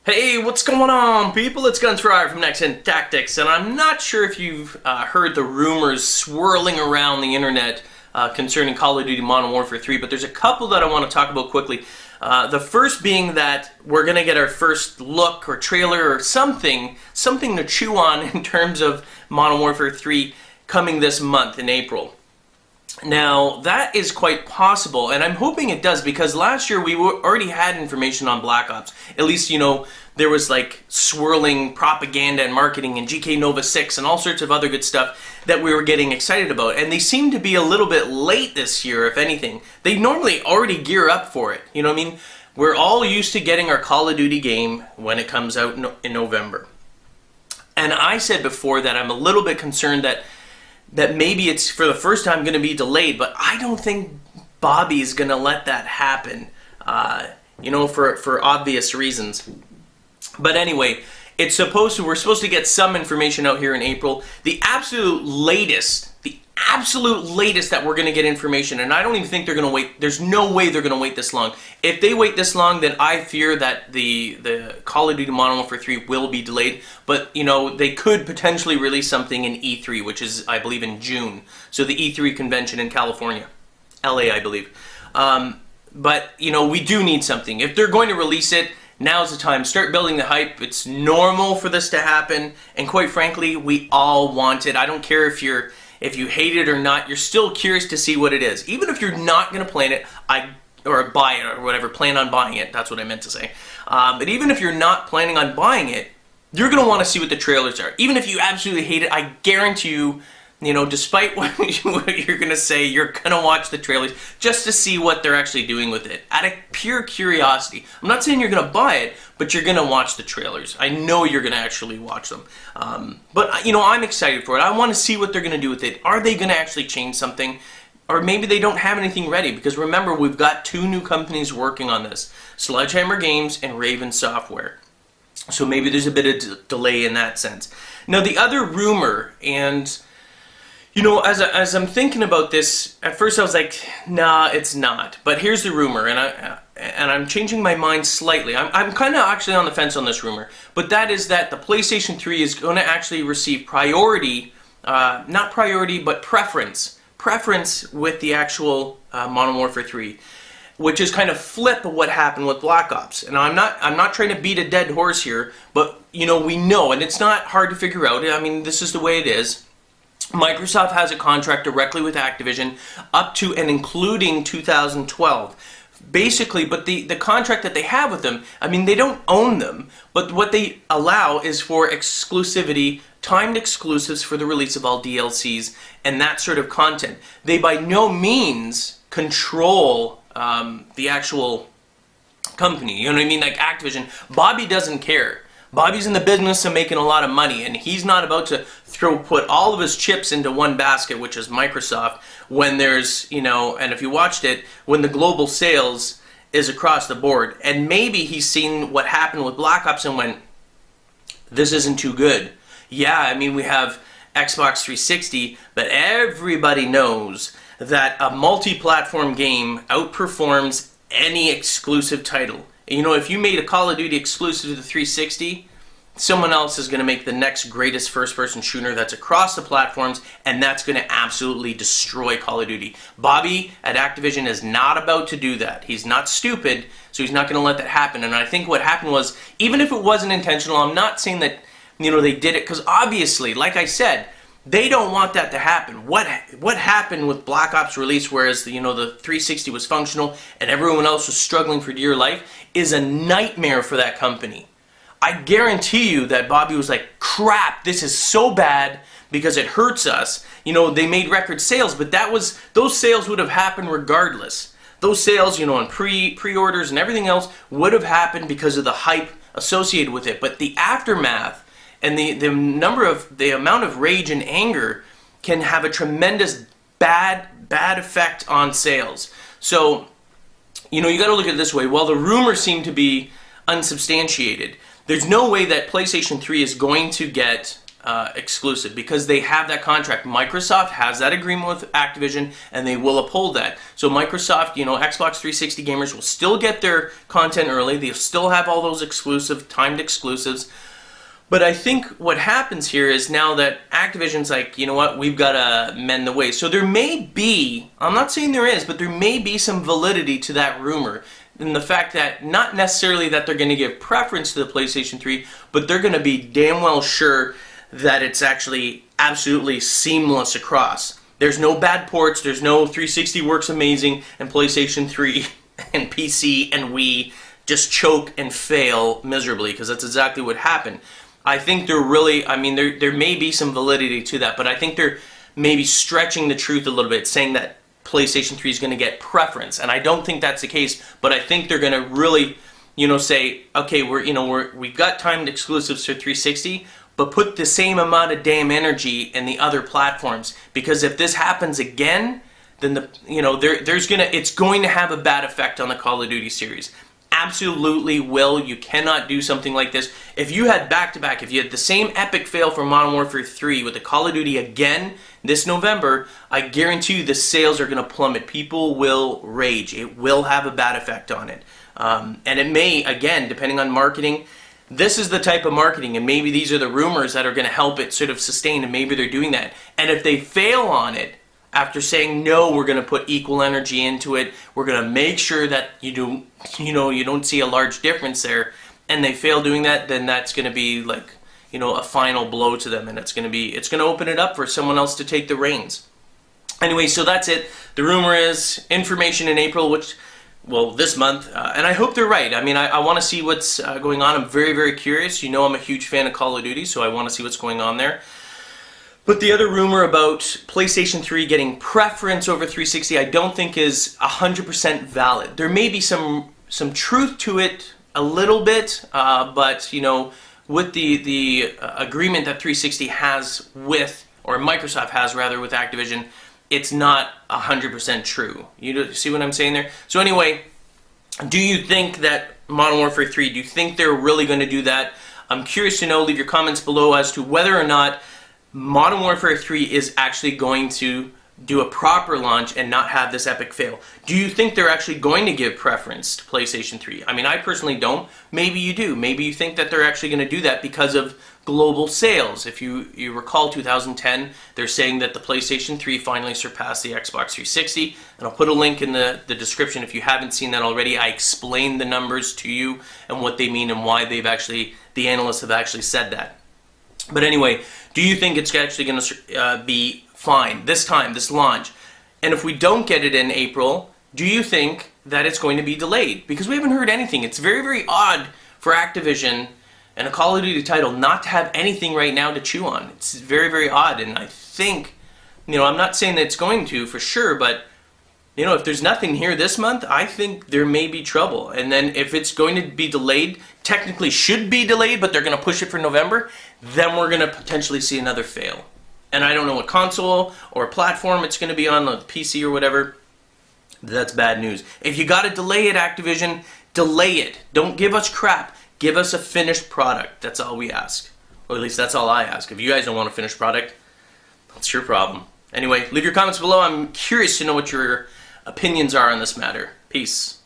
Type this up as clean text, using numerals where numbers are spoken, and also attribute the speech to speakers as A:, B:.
A: Hey, what's going on, people? It's Guns Fryer from Next Gen Tactics, and I'm not sure if you've heard the rumors swirling around the internet concerning Call of Duty Modern Warfare 3, but there's a couple that I want to talk about quickly. The first being that we're going to get our first look or trailer or something to chew on in terms of Modern Warfare 3 coming this month in April. Now, that is quite possible, and I'm hoping it does, because last year we already had information on Black Ops. At least, there was like swirling propaganda and marketing and GK Nova 6 and all sorts of other good stuff that we were getting excited about. And they seem to be a little bit late this year, if anything. They normally already gear up for it, you know what I mean? We're all used to getting our Call of Duty game when it comes out in November. And I said before that I'm a little bit concerned that maybe it's for the first time going to be delayed, but I don't think Bobby's going to let that happen, for obvious reasons. But anyway, we're supposed to get some information out here in April. The absolute latest that we're going to get information, and I don't even think they're going to wait. There's no way they're going to wait this long. If they wait this long, then I fear that the Call of Duty Modern Warfare 3 will be delayed. But, they could potentially release something in E3, which is, I believe, in June. So the E3 convention in California. LA, I believe. But, we do need something. If they're going to release it, now's the time. Start building the hype. It's normal for this to happen. And quite frankly, we all want it. I don't care if you hate it or not, you're still curious to see what it is. Even if you're not going to play it, or buy it or whatever, plan on buying it, that's what I meant to say. But even if you're not planning on buying it, you're going to want to see what the trailers are. Even if you absolutely hate it, I guarantee you, despite what you're going to say, you're going to watch the trailers just to see what they're actually doing with it. Out of pure curiosity. I'm not saying you're going to buy it, but you're going to watch the trailers. I know you're going to actually watch them. But I'm excited for it. I want to see what they're going to do with it. Are they going to actually change something? Or maybe they don't have anything ready, because remember, we've got two new companies working on this. Sledgehammer Games and Raven Software. So maybe there's a bit of delay in that sense. Now, the other rumor, and as I'm thinking about this, at first I was like, nah, it's not. But here's the rumor, and I'm changing my mind slightly. I'm kind of actually on the fence on this rumor, but that is that the PlayStation 3 is going to actually receive priority, not priority, but preference with the actual Modern Warfare 3, which is kind of flip of what happened with Black Ops. And I'm not trying to beat a dead horse here, but we know, and it's not hard to figure out. I mean, this is the way it is. Microsoft has a contract directly with Activision up to and including 2012. Basically, but the contract that they have with them, I mean, they don't own them, but what they allow is for exclusivity, timed exclusives for the release of all DLCs and that sort of content. They by no means control the actual company, you know what I mean? Like Activision, Bobby doesn't care. Bobby's in the business of making a lot of money, and he's not about to put all of his chips into one basket, which is Microsoft, when there's, and if you watched it, when the global sales is across the board. And maybe he's seen what happened with Black Ops and went, this isn't too good. Yeah, I mean, we have Xbox 360, but everybody knows that a multi-platform game outperforms any exclusive title. If you made a Call of Duty exclusive to the 360, someone else is going to make the next greatest first-person shooter that's across the platforms, and that's going to absolutely destroy Call of Duty. Bobby at Activision is not about to do that. He's not stupid, so he's not going to let that happen. And I think what happened was, even if it wasn't intentional, I'm not saying that they did it, because obviously, like I said, they don't want that to happen. What happened with Black Ops release, whereas the 360 was functional and everyone else was struggling for dear life, is a nightmare for that company. I guarantee you that Bobby was like, crap, this is so bad because it hurts us. They made record sales, but those sales would have happened regardless. Those sales, on pre-orders and everything else would have happened because of the hype associated with it. But the aftermath and the amount of rage and anger can have a tremendous bad effect on sales. So, you got to look at it this way. While the rumors seem to be unsubstantiated, there's no way that PlayStation 3 is going to get exclusive because they have that contract. Microsoft has that agreement with Activision, and they will uphold that. So Microsoft, Xbox 360 gamers will still get their content early. They'll still have all those exclusive, timed exclusives. But I think what happens here is now that Activision's like, you know what, we've got to mend the ways. So there may be, I'm not saying there is, but there may be some validity to that rumor. In the fact that not necessarily that they're going to give preference to the PlayStation 3, but they're going to be damn well sure that it's actually absolutely seamless across. There's no bad ports, there's no 360 works amazing, and PlayStation 3 and PC and Wii just choke and fail miserably, because that's exactly what happened. I think they're really, there may be some validity to that, but I think they're maybe stretching the truth a little bit, saying that PlayStation 3 is going to get preference, and I don't think that's the case. But I think they're going to really, say, okay, we've got timed exclusives for 360, but put the same amount of damn energy in the other platforms, because if this happens again, then it's going to have a bad effect on the Call of Duty series. Absolutely will. You cannot do something like this. If you had back-to-back, if you had the same epic fail for Modern Warfare 3 with the Call of Duty again this November, I guarantee you the sales are going to plummet. People will rage. It will have a bad effect on it. And it may, again, depending on marketing, this is the type of marketing, and maybe these are the rumors that are going to help it sort of sustain, and maybe they're doing that. And if they fail on it, after saying, no, we're going to put equal energy into it, we're going to make sure that you don't see a large difference there, and they fail doing that, then that's going to be like, a final blow to them, and it's going to open it up for someone else to take the reins. Anyway, so that's it. The rumor is information in April, this month, and I hope they're right. I want to see what's going on. I'm very, very curious. I'm a huge fan of Call of Duty, so I want to see what's going on there. But the other rumor about PlayStation 3 getting preference over 360, I don't think is 100% valid. There may be some truth to it a little bit, but with the agreement that 360 has with, or Microsoft has rather, with Activision, it's not 100% true. You see what I'm saying there? So anyway, do you think that Modern Warfare 3, do you think they're really going to do that? I'm curious to know. Leave your comments below as to whether or not Modern Warfare 3 is actually going to do a proper launch and not have this epic fail. Do you think they're actually going to give preference to PlayStation 3? I personally don't. Maybe you do. Maybe you think that they're actually going to do that because of global sales. If you recall 2010, they're saying that the PlayStation 3 finally surpassed the Xbox 360. And I'll put a link in the description if you haven't seen that already. I explained the numbers to you and what they mean and why the analysts have actually said that. But anyway, do you think it's actually going to be fine this time, this launch? And if we don't get it in April, do you think that it's going to be delayed? Because we haven't heard anything. It's very, very odd for Activision and a Call of Duty title not to have anything right now to chew on. It's very, very odd. And I think, I'm not saying that it's going to for sure, but if there's nothing here this month, I think there may be trouble. And then if it's going to be delayed, technically should be delayed, but they're going to push it for November, then we're going to potentially see another fail. And I don't know what console or platform it's going to be on, the PC or whatever. That's bad news. If you got to delay it, Activision, delay it. Don't give us crap. Give us a finished product. That's all we ask. Or at least that's all I ask. If you guys don't want a finished product, that's your problem. Anyway, leave your comments below. I'm curious to know what your opinions are on this matter. Peace.